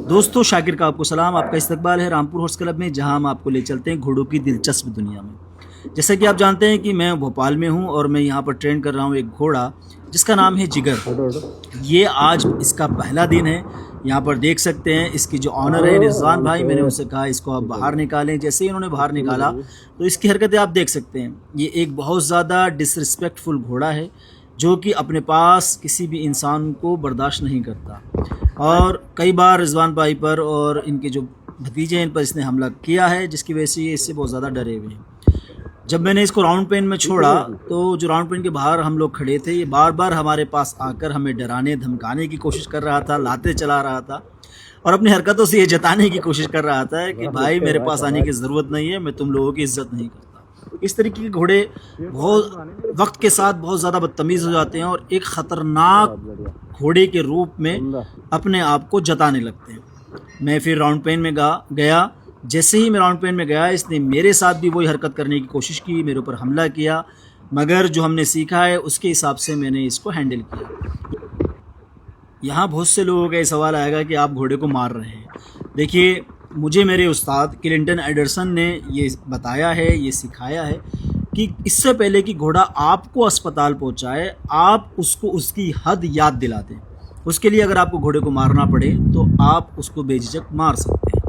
दोस्तों, शाकिर का आपको सलाम। आपका इस्तकबाल है रामपुर हॉर्स क्लब में, जहां हम आपको ले चलते हैं घोड़ों की दिलचस्प दुनिया में। जैसा कि आप जानते हैं कि मैं भोपाल में हूं और मैं यहां पर ट्रेन कर रहा हूं एक घोड़ा जिसका नाम है जिगर। ये आज इसका पहला दिन है। यहां पर देख सकते हैं इसकी जो ऑनर है रिजवान भाई, मैंने उनसे कहा इसको आप बाहर निकालें। जैसे ही उन्होंने बाहर निकाला तो इसकी हरकतें आप देख सकते हैं। ये एक बहुत ज़्यादा डिसरिस्पेक्टफुल घोड़ा है जो कि अपने पास किसी भी इंसान को बर्दाश्त नहीं करता, और कई बार रिजवान भाई पर और इनके जो भतीजे हैं इन पर इसने हमला किया है, जिसकी वजह से ये इससे बहुत ज़्यादा डरे हुए हैं। जब मैंने इसको राउंड पेन में छोड़ा तो जो राउंड पेन के बाहर हम लोग खड़े थे, ये बार बार हमारे पास आकर हमें डराने धमकाने की कोशिश कर रहा था, लाते चला रहा था और अपनी हरकतों से ये जताने की कोशिश कर रहा था कि भाई मेरे पास आने की ज़रूरत नहीं है, मैं तुम लोगों की इज्जत नहीं करता। इस तरीके के घोड़े बहुत वक्त के साथ बहुत ज़्यादा बदतमीज़ हो जाते हैं और एक ख़तरनाक घोड़े के रूप में अपने आप को जताने लगते हैं। मैं फिर राउंड पेन में गया। जैसे ही मैं राउंड पेन में गया, इसने मेरे साथ भी वही हरकत करने की कोशिश की, मेरे ऊपर हमला किया, मगर जो हमने सीखा है उसके हिसाब से मैंने इसको हैंडल किया। यहाँ बहुत से लोगों का ये सवाल आएगा कि आप घोड़े को मार रहे हैं। देखिए, मुझे मेरे उस्ताद क्लिंटन एंडरसन ने ये बताया है, ये सिखाया है कि इससे पहले कि घोड़ा आपको अस्पताल पहुंचाए, आप उसको उसकी हद याद दिला दें। उसके लिए अगर आपको घोड़े को मारना पड़े तो आप उसको बेझिझक मार सकते हैं।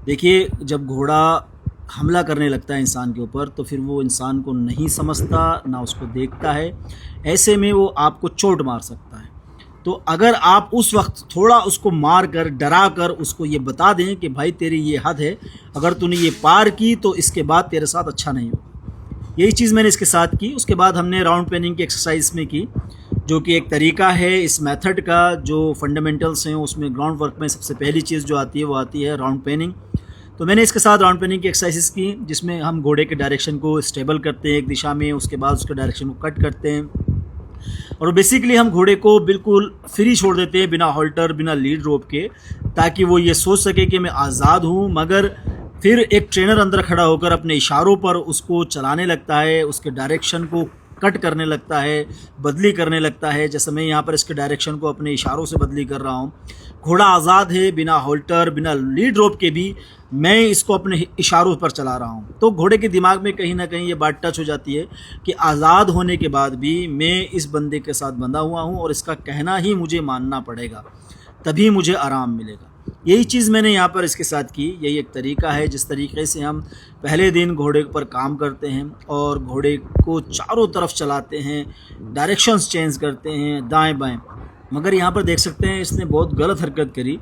देखिए, जब घोड़ा हमला करने लगता है इंसान के ऊपर तो फिर वो इंसान को नहीं समझता, ना उसको देखता है। ऐसे में वो आपको चोट मार सकता है। तो अगर आप उस वक्त थोड़ा उसको मार कर, डरा कर उसको ये बता दें कि भाई तेरी ये हद है, अगर तूने ये पार की तो इसके बाद तेरे साथ अच्छा नहीं होगा। यही चीज़ मैंने इसके साथ की। उसके बाद हमने राउंड पेनिंग की एक्सरसाइज में की, जो कि एक तरीका है इस मेथड का। जो फंडामेंटल्स हैं उसमें ग्राउंड वर्क में सबसे पहली चीज़ जो आती है वो आती है राउंड पेनिंग। तो मैंने इसके साथ राउंड पेनिंग की एक्सरसाइज की, जिसमें हम घोड़े के डायरेक्शन को स्टेबल करते हैं एक दिशा में, उसके बाद उसके डायरेक्शन को कट करते हैं और बेसिकली हम घोड़े को बिल्कुल फ्री छोड़ देते हैं, बिना हॉल्टर, बिना लीड रोप के, ताकि वो ये सोच सके कि मैं आज़ाद हूँ। मगर फिर एक ट्रेनर अंदर खड़ा होकर अपने इशारों पर उसको चलाने लगता है, उसके डायरेक्शन को कट करने लगता है, बदली करने लगता है। जैसे मैं यहाँ पर इसके डायरेक्शन को अपने इशारों से बदली कर रहा हूँ। घोड़ा आज़ाद है, बिना हॉल्टर, बिना लीड रोप के भी मैं इसको अपने इशारों पर चला रहा हूँ। तो घोड़े के दिमाग में कहीं ना कहीं ये बात टच हो जाती है कि आज़ाद होने के बाद भी मैं इस बंदे के साथ बंधा हुआ हूँ और इसका कहना ही मुझे मानना पड़ेगा, तभी मुझे आराम मिलेगा। यही चीज़ मैंने यहाँ पर इसके साथ की। यही एक तरीका है जिस तरीके से हम पहले दिन घोड़े पर काम करते हैं और घोड़े को चारों तरफ चलाते हैं, डायरेक्शंस चेंज करते हैं दाएं बाएं। मगर यहाँ पर देख सकते हैं इसने बहुत गलत हरकत करी।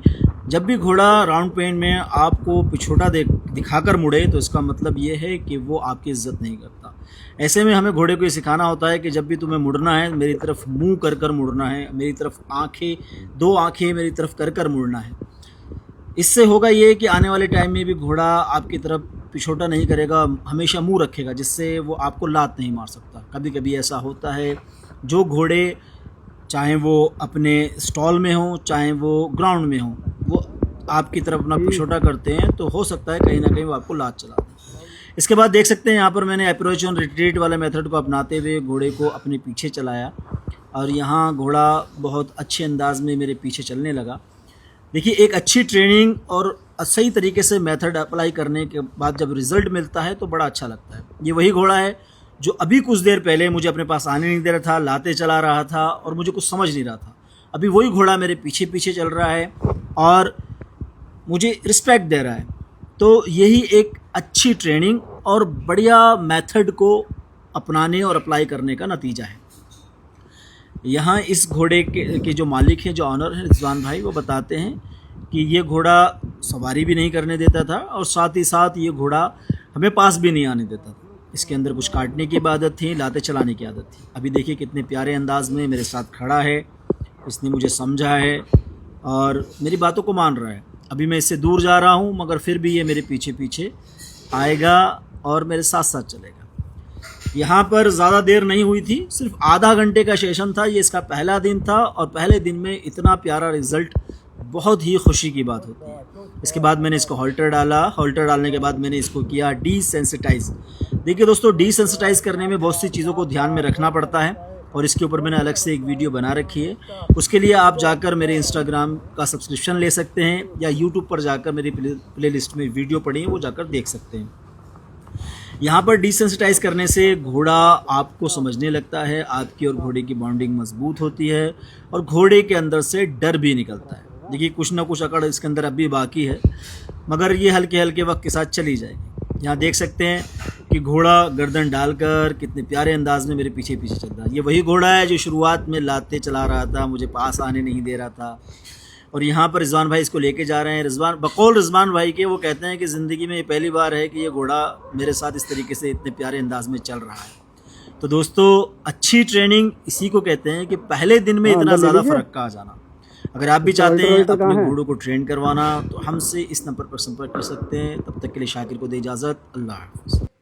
जब भी घोड़ा राउंड पेन में आपको पिछोटा दिखाकर मुड़े तो इसका मतलब ये है कि वो आपकी इज्जत नहीं करता। ऐसे में हमें घोड़े को ये सिखाना होता है कि जब भी तुम्हें मुड़ना है, मेरी तरफ मुँह कर कर मुड़ना है, मेरी तरफ आँखें, दो आँखें मेरी तरफ कर कर मुड़ना है। इससे होगा ये कि आने वाले टाइम में भी घोड़ा आपकी तरफ पिछोटा नहीं करेगा, हमेशा मुंह रखेगा, जिससे वो आपको लात नहीं मार सकता। कभी कभी ऐसा होता है, जो घोड़े चाहे वो अपने स्टॉल में हो चाहे वो ग्राउंड में हो, वो आपकी तरफ अपना पिछोटा करते हैं, तो हो सकता है कहीं ना कहीं वो आपको लात चला दें। इसके बाद देख सकते हैं यहाँ पर मैंने अप्रोच ऑन रिट्रीट वाले मेथड को अपनाते हुए घोड़े को अपने पीछे चलाया और यहाँ घोड़ा बहुत अच्छे अंदाज में मेरे पीछे चलने लगा। देखिए, एक अच्छी ट्रेनिंग और सही तरीके से मेथड अप्लाई करने के बाद जब रिज़ल्ट मिलता है तो बड़ा अच्छा लगता है। ये वही घोड़ा है जो अभी कुछ देर पहले मुझे अपने पास आने नहीं दे रहा था, लाते चला रहा था और मुझे कुछ समझ नहीं रहा था। अभी वही घोड़ा मेरे पीछे पीछे चल रहा है और मुझे रिस्पेक्ट दे रहा है। तो यही एक अच्छी ट्रेनिंग और बढ़िया मेथड को अपनाने और अप्लाई करने का नतीजा है। यहाँ इस घोड़े के जो मालिक हैं, जो ऑनर हैं रिजवान भाई, वो बताते हैं कि ये घोड़ा सवारी भी नहीं करने देता था और साथ ही साथ ये घोड़ा हमें पास भी नहीं आने देता था। इसके अंदर कुछ काटने की आदत थी, लाते चलाने की आदत थी। अभी देखिए कितने प्यारे अंदाज में मेरे साथ खड़ा है, इसने मुझे समझा है और मेरी बातों को मान रहा है। अभी मैं इससे दूर जा रहा हूँ मगर फिर भी ये मेरे पीछे पीछे आएगा और मेरे साथ साथ चलेगा। यहाँ पर ज़्यादा देर नहीं हुई थी, सिर्फ आधा घंटे का सेशन था। ये इसका पहला दिन था और पहले दिन में इतना प्यारा रिज़ल्ट बहुत ही खुशी की बात होती है। इसके बाद मैंने इसको हॉल्टर डाला। हॉल्टर डालने के बाद मैंने इसको किया डिसेंसिटाइज। देखिए दोस्तों, डिसेंसिटाइज करने में बहुत सी चीज़ों को ध्यान में रखना पड़ता है। और इसके ऊपर मैंने अलग से एक वीडियो बना रखी है। उसके लिए आप जाकर मेरे इंस्टाग्राम का सब्सक्रिप्शन ले सकते हैं या यूट्यूब पर जाकर मेरी प्ले लिस्ट में वीडियो पड़ी है वो जाकर देख सकते हैं। यहाँ पर डिसेंसिटाइज करने से घोड़ा आपको समझने लगता है, आपकी और घोड़े की बॉन्डिंग मजबूत होती है और घोड़े के अंदर से डर भी निकलता है। देखिए कुछ ना कुछ अकड़ इसके अंदर अभी बाकी है, मगर ये हल्के हल्के वक्त के साथ चली जाएगी। यहाँ देख सकते हैं कि घोड़ा गर्दन डालकर कितने प्यारे अंदाज में मेरे पीछे पीछे चल रहा है। ये वही घोड़ा है जो शुरुआत में लाते चला रहा था, मुझे पास आने नहीं दे रहा था। और यहाँ पर रिजवान भाई इसको लेके जा रहे हैं। रिजवान भाई के वो कहते हैं कि ज़िंदगी में ये पहली बार है कि ये घोड़ा मेरे साथ इस तरीके से इतने प्यारे अंदाज में चल रहा है। तो दोस्तों अच्छी ट्रेनिंग इसी को कहते हैं कि पहले दिन में इतना ज़्यादा फ़र्क का आ जाना। अगर आप भी चाहते हैं अपने घोड़ों को ट्रेन करवाना तो हमसे इस नंबर पर संपर्क कर सकते हैं। तब तक के लिए शाकिर को दे इजाज़त। अल्लाह हाफ़िज़।